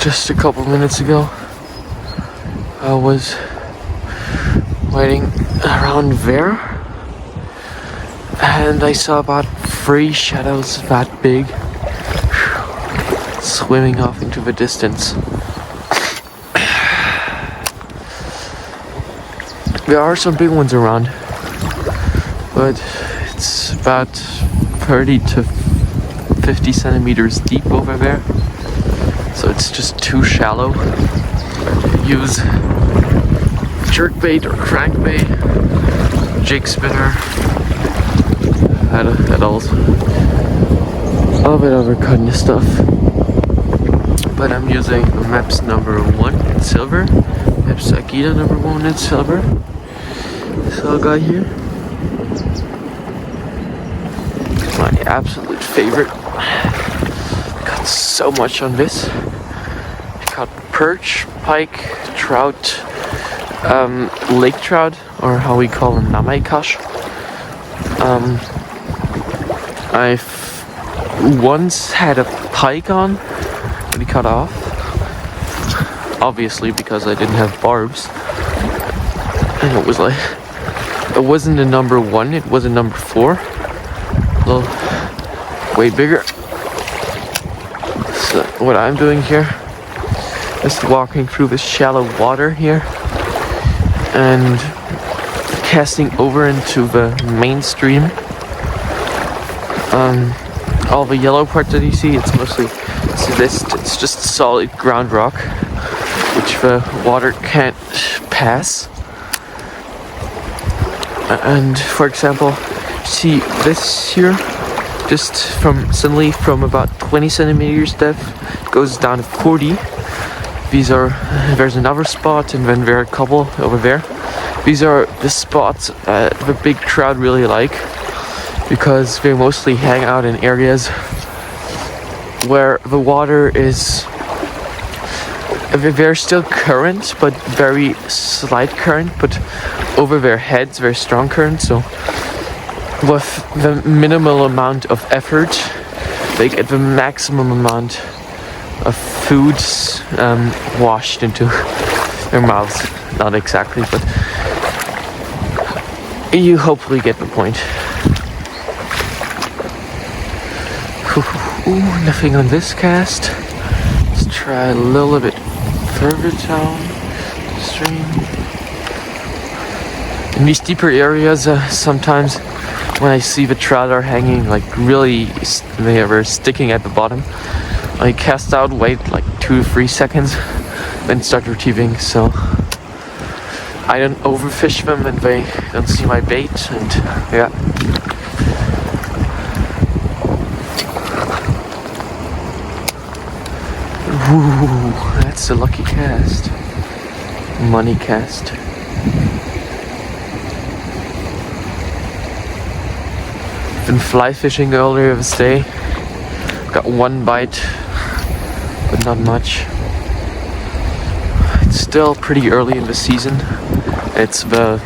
Just a couple minutes ago, I was waiting around there, and I saw about 3 shadows that big swimming off into the distance. There are some big ones around, but it's about 30 to 50 centimeters deep over there, so it's just too shallow. Use jerkbait or crankbait, jig spinner, that all bit other kind of stuff. But I'm using Maps number 1 in silver, Maps Akita number 1 in silver. This little guy here, my absolute favorite. Got so much on this. Caught perch, pike, trout, lake trout, or how we call them, namaikash. I've once had a pike on, but he cut off. Obviously, because I didn't have barbs. And it was like, it wasn't a number 1, it was a number 4. A little, way bigger. So what I'm doing here, just walking through this shallow water here and casting over into the main stream. All the yellow part that you see, it's mostly it's just solid ground rock which the water can't pass. And for example, see this here, just suddenly from about 20 centimeters depth goes down to 40. There's another spot, and then there are a couple over there. These are the spots the big trout really like, because they mostly hang out in areas where the water is, there's still current, but very slight current, but over their heads, very strong current. So with the minimal amount of effort, they get the maximum amount of food washed into their mouths. Not exactly, but you hopefully get the point. Ooh, nothing on this cast. Let's try a little bit further down the stream. In these deeper areas, sometimes when I see the trout are hanging, like really, they are sticking at the bottom, I cast out, wait like 2 to 3 seconds, then start retrieving, so I don't overfish them and they don't see my bait, and yeah. Ooh, that's a lucky cast. Money cast. Been fly fishing earlier this day. Got 1 bite, but not much. It's still pretty early in the season. It's the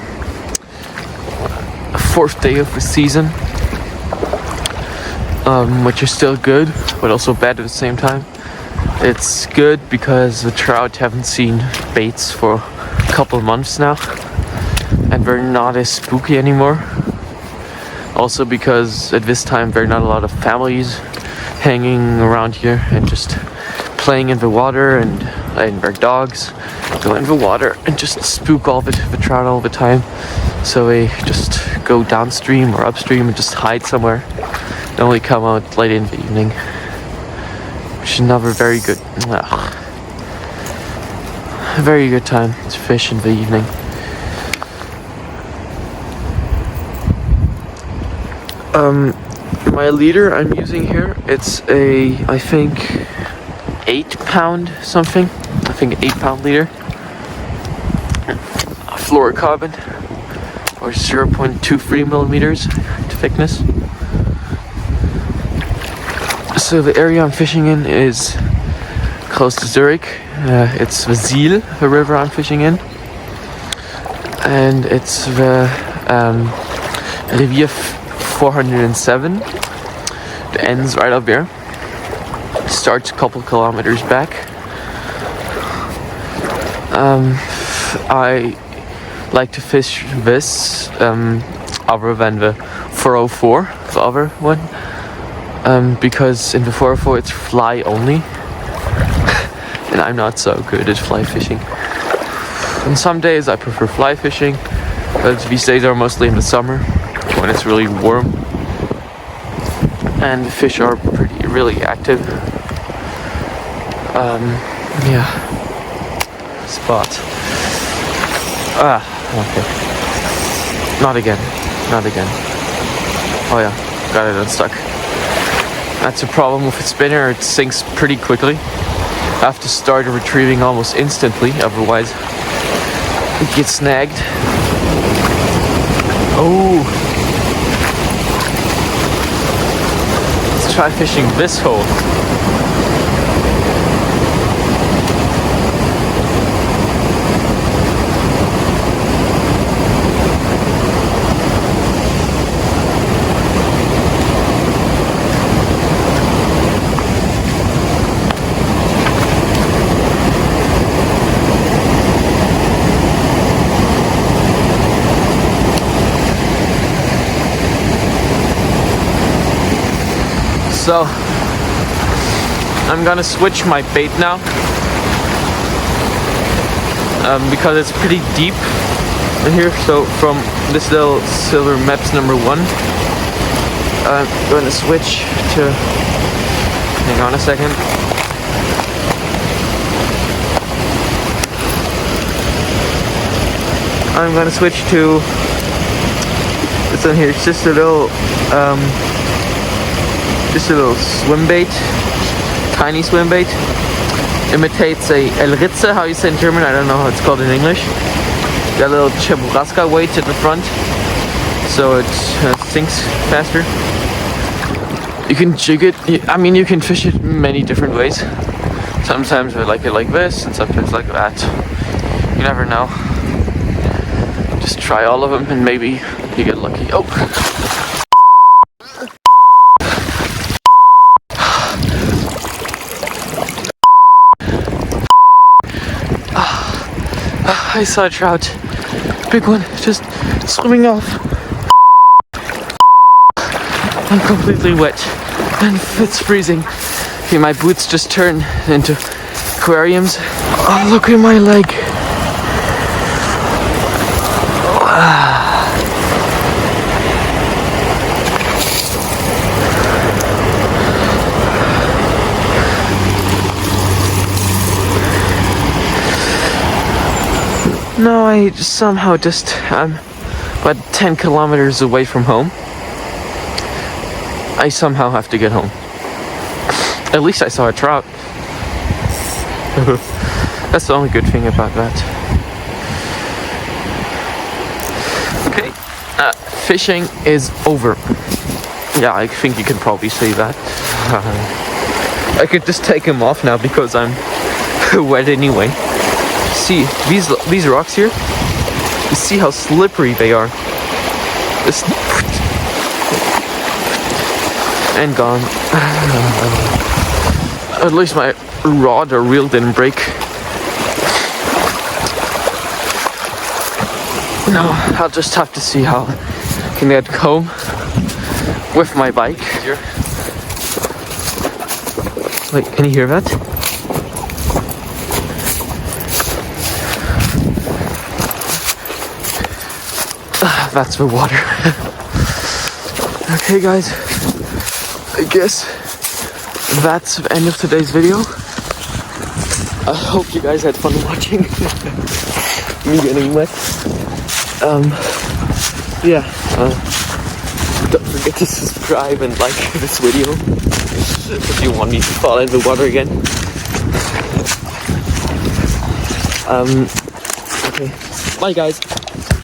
4th day of the season, which is still good, but also bad at the same time. It's good because the trout haven't seen baits for a couple months now, and they're not as spooky anymore. Also because at this time there are not a lot of families hanging around here and just playing in the water, and their dogs go in the water and just spook all the trout all the time. So they just go downstream or upstream and just hide somewhere. They only come out late in the evening, which is another very good time to fish in the evening. My leader I'm using here, it's a, I think, 8-pound something. I think 8-pound leader. Fluorocarbon, or 0.23 millimeters thickness. So the area I'm fishing in is close to Zürich. It's the Ziel, the river I'm fishing in, and it's the Revier 407. It ends right up there. It starts a couple kilometers back. I like to fish this other than the 404, the other one, because in the 404 it's fly only, and I'm not so good at fly fishing. On some days I prefer fly fishing, but these days are mostly in the summer when it's really warm and the fish are really active. Yeah. Spot. Okay. Not again. Oh yeah, got it unstuck. That's a problem with a spinner, it sinks pretty quickly. I have to start retrieving almost instantly, otherwise it gets snagged. Oh! Let's try fishing this hole. So, I'm gonna switch my bait now, because it's pretty deep in here. So from this little silver Maps number 1, I'm gonna switch to, hang on a second. I'm gonna switch to this one here. It's just a little swim bait, tiny swim bait. Imitates a El Ritze, how you say in German, I don't know how it's called in English. Got a little Cheburrasca weight at the front, so it sinks faster. You can jig it, I mean you can fish it many different ways. Sometimes I like it like this, and sometimes like that. You never know. Just try all of them and maybe you get lucky. Oh! I saw a trout, big one, just swimming off. I'm completely wet and it's freezing. Okay, my boots just turned into aquariums. Oh, look at my leg. No, I somehow I'm about 10 kilometers away from home. I somehow have to get home. At least I saw a trout. That's the only good thing about that. Okay, fishing is over. Yeah, I think you can probably say that. I could just take him off now because I'm wet anyway. See these rocks here, you see how slippery they are. This and gone. At least my rod or reel didn't break. No, I'll just have to see how I can get home with my bike. Wait, can you hear that? That's the water. Okay guys, I guess that's the end of today's video. I hope you guys had fun watching me getting wet. Yeah, don't forget to subscribe and like this video if you want me to fall in the water again. Okay, bye guys.